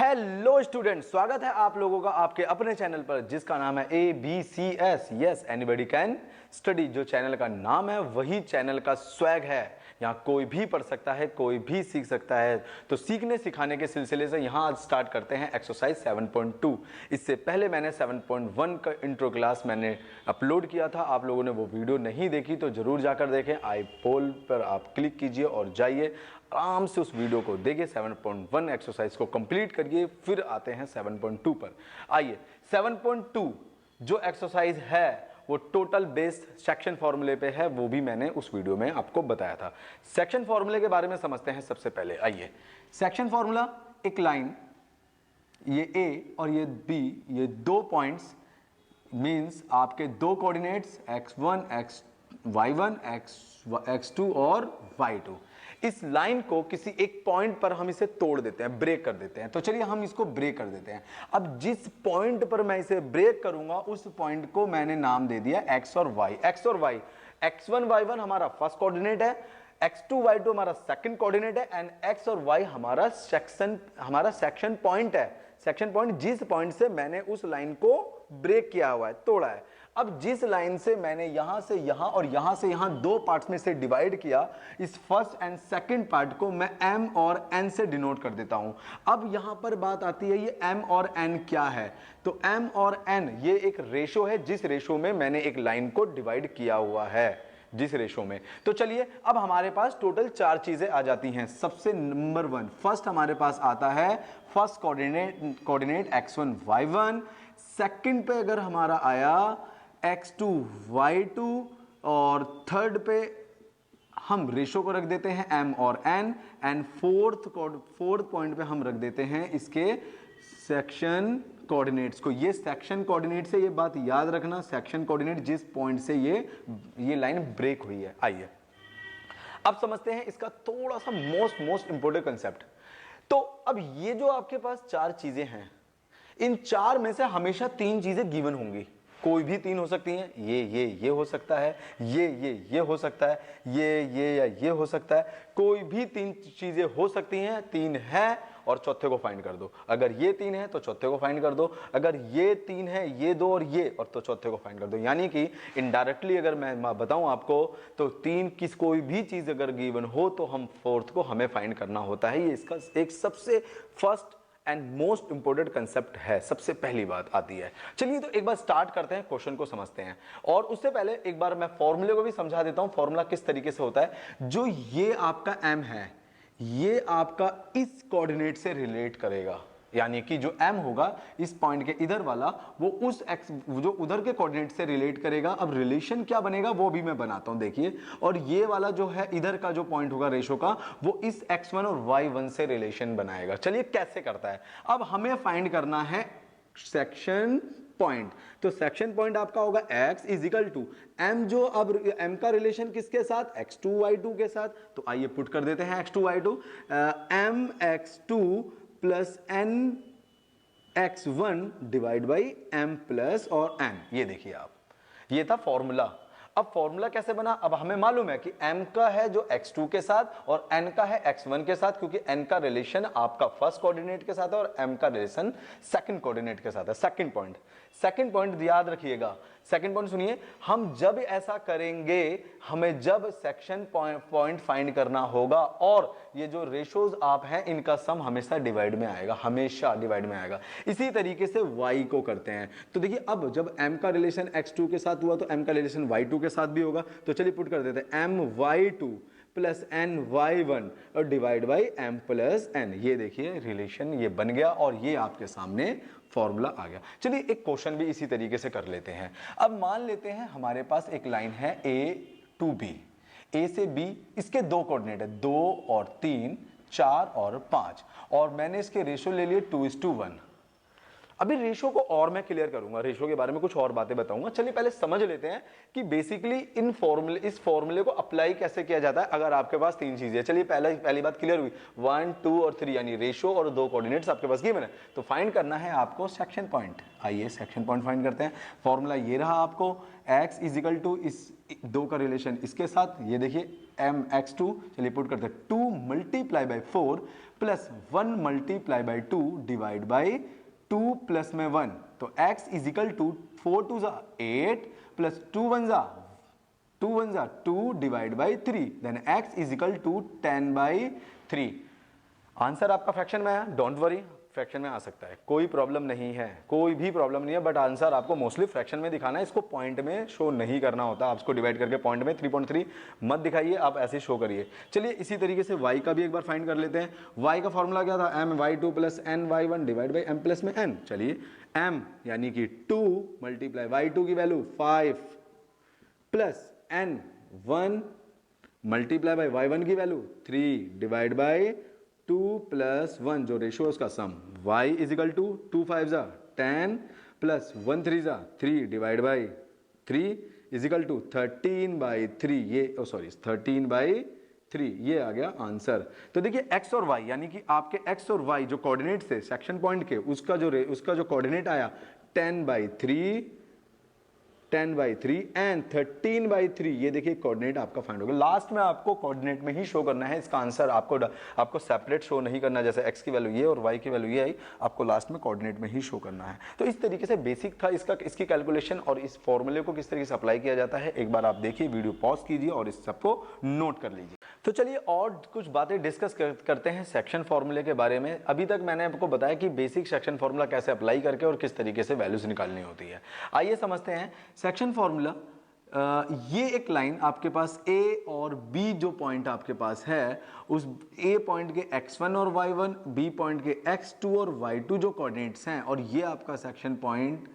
Hello student, स्वागत है आप लोगों का आपके अपने चैनल पर जिसका नाम है ABCS yes anybody can study. जो चैनल का नाम है वही चैनल का स्वैग है। यहाँ कोई भी पढ़ सकता है, कोई भी सीख सकता है। तो सीखने सिखाने के सिलसिले से यहाँ आज स्टार्ट करते हैं एक्सरसाइज 7.2। इससे पहले मैंने 7.1 का इंट्रो क्लास मैंने अपलोड किया था। आप लोगों ने वो वीडियो नहीं देखी तो जरूर जाकर देखें। आई पोल पर आप क्लिक कीजिए और जाइए आराम से उस वीडियो को देखिए। 7.1 एक्सरसाइज को कंप्लीट करिए, फिर आते हैं 7.2 पर। आइए 7.2 जो एक्सरसाइज है वो टोटल बेस्ड सेक्शन फॉर्मूले पे है, वो भी मैंने उस वीडियो में आपको बताया था। सेक्शन फॉर्मूले के बारे में समझते हैं सबसे पहले। आइए, सेक्शन फॉर्मूला, एक लाइन, ये A और ये B, ये दो पॉइंट्स मींस आपके दो कोऑर्डिनेट्स x1 y1 x2 और y2। इस लाइन को किसी एक पॉइंट पर हम इसे तोड़ देते हैं, ब्रेक कर देते हैं। तो चलिए हम इसको ब्रेक कर देते हैं। अब जिस पॉइंट पर मैं इसे ब्रेक करूंगा उस पॉइंट को मैंने नाम दे दिया x और y। x और y, x1 y1 हमारा फर्स्ट कोऑर्डिनेट है, x2 y2 हमारा सेकंड कोऑर्डिनेट है, एंड x और y हमारा सेक्शन पॉइंट है। सेक्शन पॉइंट जिस पॉइंट से मैंने उस लाइन को ब्रेक किया हुआ है, तोड़ा है। अब जिस लाइन से मैंने यहां से यहां और यहां से यहां दो पार्ट्स में से डिवाइड किया, इस फर्स्ट एंड सेकंड पार्ट को मैं m और n से डिनोट कर देता हूं। अब यहां पर बात आती है ये m और n क्या है। तो m और n ये एक रेशो है, जिस रेशो में मैंने एक लाइन को डिवाइड किया हुआ है, जिस रेशो में। तो चलिए अब हमारे पास टोटल चार चीजें आ जाती हैं। सबसे नंबर 1 फर्स्ट हमारे पास आता है first coordinate x1 y1। Second पे अगर हमारा आया x2 y2 और थर्ड पे हम रेशो को रख देते हैं m और n, एंड फोर्थ पॉइंट पे हम रख देते हैं इसके सेक्शन कोऑर्डिनेट्स को। ये सेक्शन कोऑर्डिनेट से, ये बात याद रखना, सेक्शन कोऑर्डिनेट जिस पॉइंट से ये लाइन ब्रेक हुई है। आइए अब समझते हैं इसका थोड़ा सा मोस्ट इंपोर्टेंट कंसेप्ट। तो अब ये जो आपके पास चार चीजें हैं, इन चार में से हमेशा तीन चीजें गिवन होंगी। कोई भी तीन हो सकती हैं, ये हो सकता है, ये हो सकता है, ये या ये हो सकता है। कोई भी तीन चीजें हो सकती हैं। तीन है और चौथे को फाइंड कर दो। अगर ये तीन है तो चौथे को फाइंड कर दो। अगर ये तीन है, ये दो और ये, और तो चौथे को फाइंड कर दो। यानी कि इनडायरेक्टली अगर मैं बताऊं आपको तो तीन किस कोई भी चीज अगर गिवन हो तो हम फोर्थ को हमें फाइंड करना होता है। ये इसका एक सबसे first and most important concept है। सबसे पहली बात आती है। चलिए तो एक बार स्टार्ट करते हैं, क्वेश्चन को समझते हैं। और उससे पहले एक बार मैं फॉर्मूले को भी समझा देता हूं। फॉर्मूला किस तरीके से होता है। जो ये आपका m है, ये आपका इस कोऑर्डिनेट से रिलेट करेगा। यानी कि जो m होगा इस पॉइंट के इधर वाला, वो उस x जो उधर के कोऑर्डिनेट से रिलेट करेगा। अब रिलेशन क्या बनेगा वो भी मैं बनाता हूं, देखिए। और ये वाला जो है इधर का जो पॉइंट होगा रेशो का, वो इस x1 और y1 से रिलेशन बनाएगा। चलिए कैसे करता है। अब हमें फाइंड करना है सेक्शन पॉइंट। तो सेक्शन पॉइंट आपका होगा x इजिकल टू m, जो अब m का रिलेशन किसके साथ, x2 y2 के साथ। तो आइए पुट कर देते हैं x2 y2, m x2 plus n x1 divide by m plus और n। ये देखिए आप, ये था फॉर्मूला। अब फॉर्मूला कैसे बना। अब हमें मालूम है कि m का है जो x2 के साथ और n का है x1 के साथ, क्योंकि n का रिलेशन आपका फर्स्ट कोऑर्डिनेट के साथ है और m का रिलेशन सेकंड कोऑर्डिनेट के साथ है। सेकंड पॉइंट याद रखिएगा। सेकंड पॉइंट सुनिए, हम जब ऐसा करेंगे, हमें जब सेक्शन पॉइंट फाइंड करना होगा और ये जो रेशोज आप हैं इनका सम हमेशा डिवाइड में आएगा, हमेशा डिवाइड में आएगा। इसी तरीके से y को करते हैं। तो देखिए अब जब m का रिलेशन x2 के साथ हुआ तो m का रिलेशन y2 के साथ भी होगा। तो चलिए पुट कर देते हैं m y2 plus n y1 और divide by m plus n। ये देखिए रिलेशन ये बन गया और ये आपके सामने फॉर्मूला आ गया। चलिए एक क्वेश्चन भी इसी तरीके से कर लेते हैं। अब मान लेते हैं हमारे पास एक लाइन है a टू b, a से b, इसके दो कोऑर्डिनेट है 2 और 3, 4 और 5, और मैंने इसके रेशो ले लिए 2:1। अभी रेशो को और मैं क्लियर करूंगा, रेशो के बारे में कुछ और बातें बताऊंगा। चलिए पहले समझ लेते हैं कि बेसिकली इस फॉर्मूले को अप्लाई कैसे किया जाता है अगर आपके पास तीन चीजें। चलिए पहली बात क्लियर हुई, 1 2 और 3, यानी रेशो और दो कोऑर्डिनेट्स आपके पास गिवन है। तो फाइंड करना है आपको सेक्शन पॉइंट। आइए सेक्शन पॉइंट फाइंड करते हैं। फॉर्मूला ये रहा आपको, x इजिकल टू इस दो का रिलेशन इसके साथ, ये देखिए एम एक्स टू, चलिए पुट करते हैं 2 multiply by 4 plus 1 multiply by 2 divide by 2 plus में 1, तो x इज इक्वल टू 4 2 जा 8 प्लस 2 1 जा 2 divide by 3, then x is equal to 10 by 3। Answer आपका फ्रैक्शन में है, डोंट वरी, फ्रैक्शन में आ सकता है, कोई प्रॉब्लम नहीं है, कोई भी प्रॉब्लम नहीं है, बट आंसर आपको मोस्टली फ्रैक्शन में दिखाना है, इसको पॉइंट में शो नहीं करना होता, आपको डिवाइड करके पॉइंट में 3.3 मत दिखाइए, आप ऐसे शो करिए। चलिए इसी तरीके से y का भी एक बार फाइंड कर लेते हैं। y का फॉर्मूला क्या था, my2 plus ny1 divide by m plus में n। चलिए m यानी कि 2 मल्टीप्लाई y2 की value 5 plus n1 multiply by y1 की वैल्यू 3 डिवाइड बाई 2 प्लस 1 जो रेशियो है उसका sum, y is equal to 2 5 जा 10 प्लस 1 3 जा 3 divide by 3 is equal to 13 by 3, ये 13 बाई 3, ये आ गया आंसर। तो देखिए x और y यानी कि आपके x और y जो कोऑर्डिनेट थे सेक्शन पॉइंट के, उसका जो कोऑर्डिनेट आया 10 बाई 3 एंड 13 बाई 3, ये देखिए कोऑर्डिनेट आपका फाइंड होगा। लास्ट में आपको कोऑर्डिनेट में ही शो करना है इसका आंसर, आपको सेपरेट शो नहीं करना, जैसे x की वैल्यू ये और y की वैल्यू ये आई, आपको लास्ट में कोऑर्डिनेट में ही शो करना है। तो इस तरीके से बेसिक था इसकी कैलकुलेशन और इस फॉर्मूले को किस तरीके से अप्लाई किया जाता है, एक बार आप देखिए, वीडियो पॉज कीजिए और इस सबको नोट कर लीजिए। तो चलिए और कुछ बातें डिस्कस करते हैं सेक्शन फॉर्मूले के बारे में। अभी तक मैंने आपको बताया कि बेसिक सेक्शन फॉर्मूला कैसे अप्लाई करके और किस तरीके से वैल्यूज निकालनी होती है। आइए समझते हैं सेक्शन फॉर्मूला। ये एक लाइन आपके पास A और B जो पॉइंट आपके पास है, उस A पॉइंट के x1 और y1, B पॉइंट के x2 और y2 जो कोऑर्डिनेट्स हैं, और ये आपका सेक्शन पॉइंट,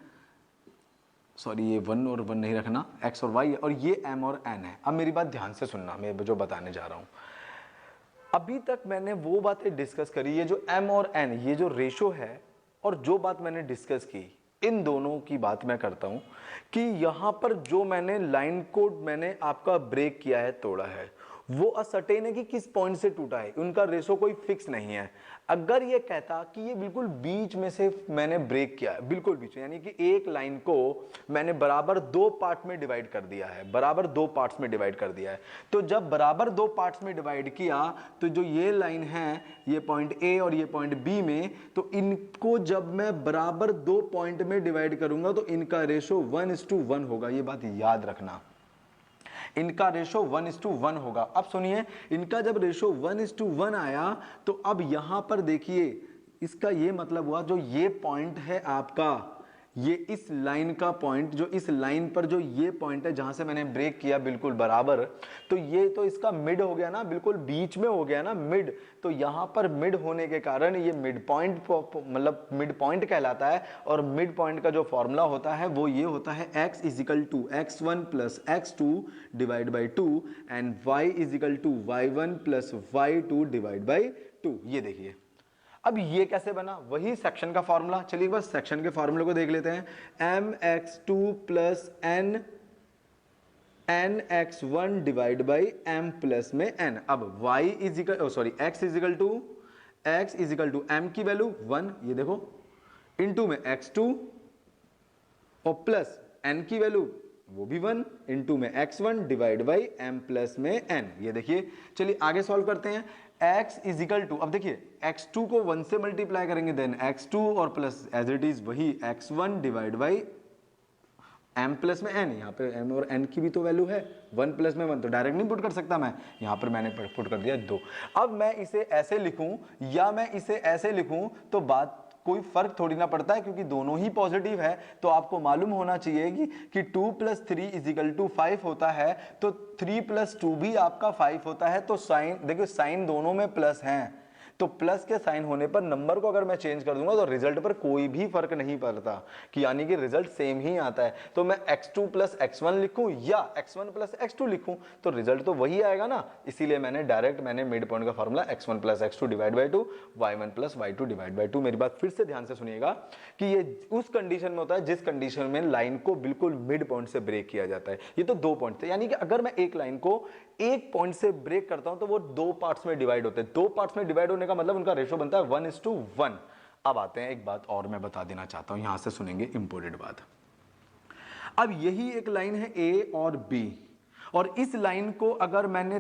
सॉरी ये 1 और 1 नहीं रखना, x और y है, और ये m और n है। अब मेरी बात ध्यान से सुनना, मैं जो बताने जा रहा हूं। अभी तक मैंने वो बातें डिस्कस करी, ये जो m और n, ये जो रेशो है, और जो बात मैंने डिस्कस की, इन दोनों की बात मैं करता हूं कि यहां पर जो मैंने लाइन को मैंने आपका ब्रेक किया है, तोड़ा है, वो असर्टेन है कि किस पॉइंट से टूटा है, उनका रेशो कोई फिक्स नहीं है। अगर ये कहता कि ये बिल्कुल बीच में से मैंने ब्रेक किया है, बिल्कुल बीच में, यानी कि एक लाइन को मैंने बराबर 2 पार्ट में डिवाइड कर दिया है, बराबर 2 पार्ट्स में डिवाइड कर दिया है, तो जब बराबर 2 पार्ट्स में डिवाइड किया, तो जो ये लाइन है, ये पॉइंट A और ये पॉइंट B में, तो इनको जब मैं बराबर 2 पॉइंट में डिवाइड करूंगा तो इनका रेशो 1:1 होगा। ये बात याद रखना, इनका रेशो 1:1 होगा। अब सुनिए, इनका जब रेशो 1:1 आया, तो अब यहां पर देखिए, इसका ये मतलब हुआ, जो ये पॉइंट है आपका, ये इस लाइन का पॉइंट, जो इस लाइन पर जो ये पॉइंट है जहां से मैंने ब्रेक किया बिल्कुल बराबर, तो ये तो इसका मिड हो गया ना, बिल्कुल बीच में हो गया ना, मिड। तो यहां पर मिड होने के कारण ये मिड पॉइंट, मतलब मिड पॉइंट कहलाता है। और मिड पॉइंट का जो फॉर्मूला होता है वो ये होता है, x is equal to x1 plus x2 divide by 2 and y is equal to y1 plus y2 divide by 2। ये देखिए, अब ये कैसे बना, वही सेक्शन का फॉर्मूला। चलिए बस सेक्शन के फॉर्मूले को देख लेते हैं। mx2 plus nx1 divide by m plus में n। अब y is equal, sorry x is equal to m की वैल्यू 1, ये देखो, इनटू में x2 और प्लस n की वैल्यू वो भी 1, इनटू में x1 divide by m plus में n। ये देखिए, चलिए आगे सॉल्व करते हैं। x इज इक्वल टू, अब देखिए x2 को 1 से मल्टीप्लाई करेंगे, देन x2 और प्लस एज इट इज वही x1 divide by m plus में n। यहाँ पे m और n की भी तो वैल्यू है, 1 प्लस में 1, तो डायरेक्ट नहीं पुट कर सकता मैं, यहाँ पर मैंने पुट कर दिया 2। अब मैं इसे ऐसे लिखूं या मैं इसे ऐसे लिखूं तो बात कोई फर्क थोड़ी ना पड़ता है, क्योंकि दोनों ही पॉजिटिव है। तो आपको मालूम होना चाहिए कि 2 + 3 = 5 होता है, तो 3 + 2 भी आपका 5 होता है। तो साइन देखिए, साइन दोनों में प्लस हैं, तो प्लस के साइन होने पर नंबर को अगर मैं चेंज कर दूंगा तो रिजल्ट पर कोई भी फर्क नहीं पड़ता, कि यानी कि रिजल्ट सेम ही आता है। तो मैं x2 + x1 लिखूं या x1 + x2 लिखूं तो रिजल्ट तो वही आएगा ना। इसीलिए मैंने डायरेक्ट मिड पॉइंट का formula x1 + x2 divide by 2, y1 + y2 divide by 2। मेरी बात फिर से ध्यान से सुनिएगा कि ये उस कंडीशन में होता है जिस कंडीशन में लाइन को बिल्कुल मिड पॉइंट से ब्रेक किया जाता है। ये तो 2 पॉइंट थे, यानी कि अगर मैं एक लाइन को एक पॉइंट से ब्रेक करता हूं तो वो 2 पार्ट्स में डिवाइड होते हैं। 2 पार्ट्स में डिवाइड होने का मतलब उनका रेशो बनता है 1:1। अब आते हैं, एक बात और मैं बता देना चाहता हूं, यहां से सुनेंगे इंपॉर्टेंट बात। अब यही एक लाइन है A और B, और इस लाइन को अगर मैंने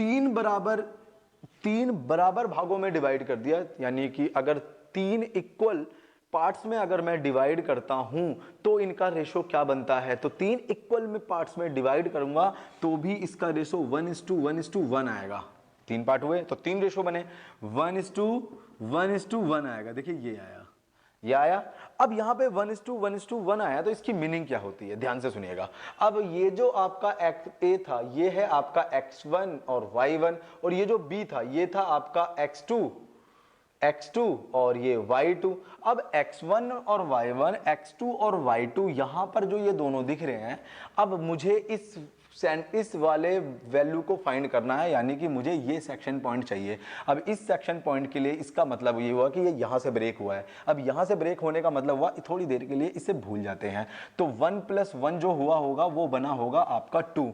तीन बराबर भागों में डिवाइड कर दिया, यानी कि अगर 3 इक्वल पार्ट्स में अगर मैं डिवाइड करता हूं तो इनका रेशो क्या बनता है। तो 3 इक्वल में पार्ट्स में डिवाइड करूंगा तो भी इसका रेशो 1:1:1 आएगा। 3 पार्ट हुए तो 3 रेशो बने, 1:1:1 आएगा। देखिए ये आया। अब यहां पे 1:1:1 आया तो इसकी मीनिंग क्या होती है, ध्यान से सुनिएगा। अब ये जो आपका ए था ये है आपका x1 और y1, और ये जो b था ये था आपका x2 और ये y2। अब x1 और y1, x2 और y2 यहां पर जो ये दोनों दिख रहे हैं, अब मुझे इस वाले वैल्यू को फाइंड करना है, यानी कि मुझे ये सेक्शन पॉइंट चाहिए। अब इस सेक्शन पॉइंट के लिए इसका मतलब ये हुआ कि ये यहां से ब्रेक हुआ है। अब यहां से ब्रेक होने का मतलब हुआ थोड़ी देर के लिए इसे भूल जाते हैं, तो 1 + 1 जो हुआ होगा वो बना होगा आपका 2,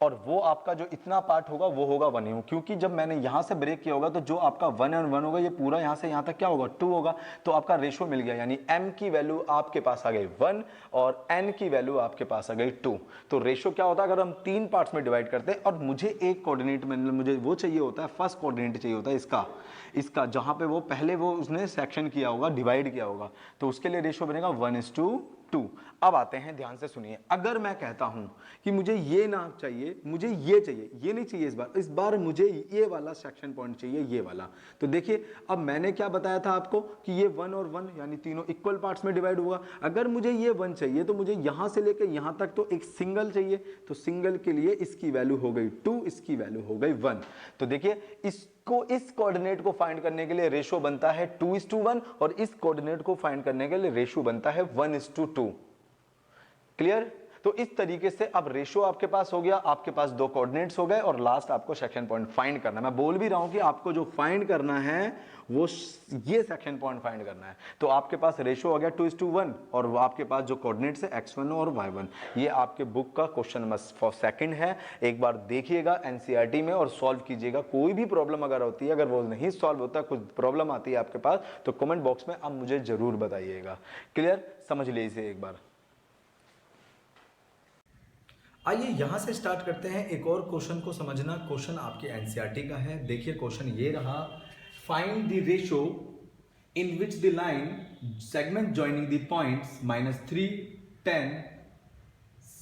और वो आपका जो इतना पार्ट होगा वो होगा 1, क्योंकि जब मैंने यहां से ब्रेक किया होगा तो जो आपका 1 और 1 होगा ये पूरा यहां से यहां तक क्या होगा 2 होगा। तो आपका रेशो मिल गया, यानी m की वैल्यू आपके पास आ गई 1 और n की वैल्यू आपके पास आ गई 2। तो रेशो क्या होता है अगर हम 3 पार्ट्स में डिवाइड करते हैं और मुझे एक कोऑर्डिनेट में मुझे वो चाहिए होता है, फर्स्ट कोऑर्डिनेट चाहिए होता है इसका जहां पे वो पहले वो उसने सेक्शन किया होगा, डिवाइड किया होगा, तो उसके लिए रेशो बनेगा 1:2। अब आते हैं, ध्यान से सुनिए। अगर मैं कहता हूं कि मुझे ये ना चाहिए, मुझे ये चाहिए, ये नहीं चाहिए इस बार मुझे ये वाला सेक्शन पॉइंट चाहिए, ये वाला, तो देखिए अब मैंने क्या बताया था आपको कि ये 1 और 1 यानी तीनों इक्वल पार्ट्स में डिवाइड हुआ। अगर मुझे ये 1 चाहिए तो मुझे यहां से लेकर यहां तक तो एक सिंगल चाहिए, तो सिंगल के लिए इसकी वैल्यू हो गई 2, इसकी वैल्यू हो गई 1। तो देखिए इस कोऑर्डिनेट को फाइंड करने के लिए रेशो बनता है 2:1 और इस कोऑर्डिनेट को फाइंड करने के लिए रेशो बनता है 1:2। क्लियर? तो इस तरीके से अब रेशो आपके पास हो गया, आपके पास 2 कोऑर्डिनेट्स हो गए और लास्ट आपको सेक्शन पॉइंट फाइंड करना है। मैं बोल भी रहा हूं कि आपको जो फाइंड करना है वो ये सेक्शन पॉइंट फाइंड करना है। तो आपके पास रेशो हो गया 2:1 और वो आपके पास जो कोऑर्डिनेट्स है x1 और y1। ये आपके बुक का क्वेश्चन नंबर फॉर सेकंड है। एक बार देखिएगा एनसीईआरटी में और सॉल्व कीजिएगा। कोई भी प्रॉब्लम अगर होती है, अगर वो नहीं सॉल्व होता, कुछ प्रॉब्लम आती है आपके पास, तो कमेंट बॉक्स में आप मुझे जरूर बताइएगा। क्लियर? समझ लीजिए इसे एक बार। आइए यहां से स्टार्ट करते हैं एक और क्वेश्चन को समझना। क्वेश्चन आपके एनसीईआरटी का है। देखिए क्वेश्चन ये रहा, find the ratio in which the line segment joining the points -3, 10,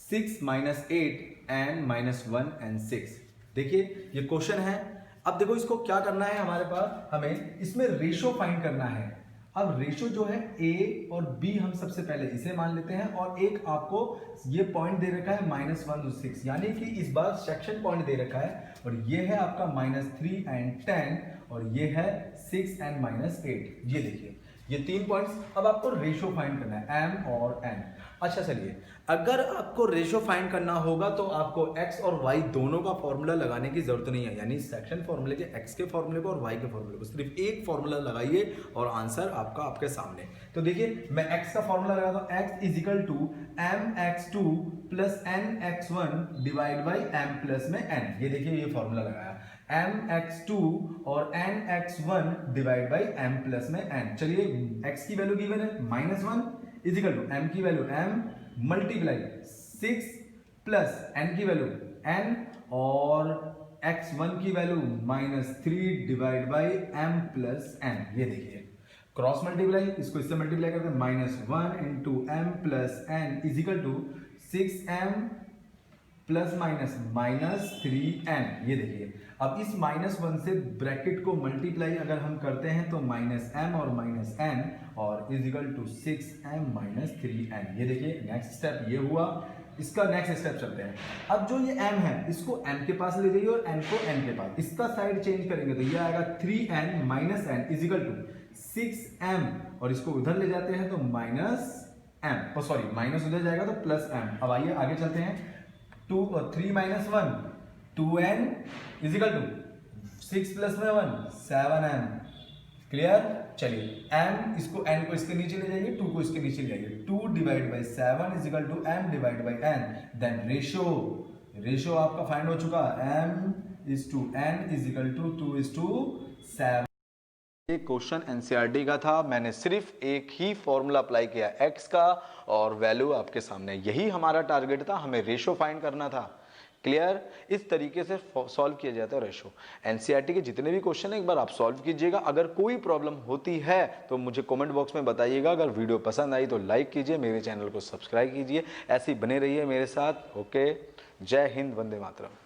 6, -8 and -1 and 6। देखिए ये क्वेश्चन है। अब देखो इसको क्या करना है, हमारे पास हमें इसमें रेशो फाइंड करना है। अब रेशो जो है ए और बी, हम सबसे पहले इसे मान लेते हैं, और एक आपको ये पॉइंट दे रखा है -1 और 6, यानी कि इस बार सेक्शन पॉइंट दे रखा है, और ये है आपका -3 एंड 10 और ये है 6 एंड -8। ये देखिए ये 3 पॉइंट्स। अब आपको रेशो फाइंड करना है m और n। अच्छा चलिए, अगर आपको रेशो फाइंड करना होगा तो आपको x और y दोनों का फॉर्मूला लगाने की जरूरत नहीं है, यानी सेक्शन फॉर्मूले के x के फॉर्मूले को और y के फॉर्मूले को, सिर्फ एक फॉर्मूला लगाइए और आंसर आपका आपके सामने। तो देखिए मैं x का फॉर्मूला लगाता हूं, x = mx2 + nx1 divide by m plus में n। ये देखिए ये फॉर्मूला लगाया, mx2 और nx1 divide by m plus में n। चलिए x की वैल्यू गिवन है -1 = m की value m multiply 6 plus n की वैल्यू n और x1 की value -3 divide by m plus n। ये देखिए क्रॉस मल्टीप्लाई, इसको इससे मल्टीप्लाई करते हैं, -1 × m plus n = 6m plus minus -3n। ये देखिए अब इस -1 से ब्रैकेट को मल्टीप्लाई अगर हम करते हैं तो -m और -n और = 6m - 3n। ये देखिए नेक्स्ट स्टेप ये हुआ। इसका नेक्स्ट स्टेप चलते हैं। अब जो ये m है इसको m के पास ले जाइए और n को n के पास, इसका साइड चेंज करेंगे तो ये आएगा 3n - n = 6m, और इसको उधर ले जाते हैं तो -m, सॉरी माइनस उधर जाएगा तो +m। अब आइए आगे चलते हैं। 3 - 1 2n = 6 + 1 7m। क्लियर? चलिए m इसको n को इसके नीचे ले जाइए, 2 को इसके नीचे ले जाइए, 2 divide by 7 = m divide by n। Then ratio आपका फाइंड हो चुका, m/n = 2:7। ये क्वेश्चन एनसीईआरटी का था। मैंने सिर्फ एक ही फॉर्मूला अप्लाई किया x का और वैल्यू आपके सामने, यही हमारा टारगेट था, हमें रेशो फाइंड करना था। क्लियर? इस तरीके से सॉल्व किया जाता है रेशो। एनसीईआरटी के जितने भी क्वेश्चन है एक बार आप सॉल्व कीजिएगा। अगर कोई प्रॉब्लम होती है तो मुझे कमेंट बॉक्स में बताइएगा। अगर वीडियो पसंद आई तो लाइक कीजिए, मेरे चैनल को सब्सक्राइब कीजिए, ऐसे ही बने रहिए मेरे साथ। ओके, जय हिंद, वंदे मातरम।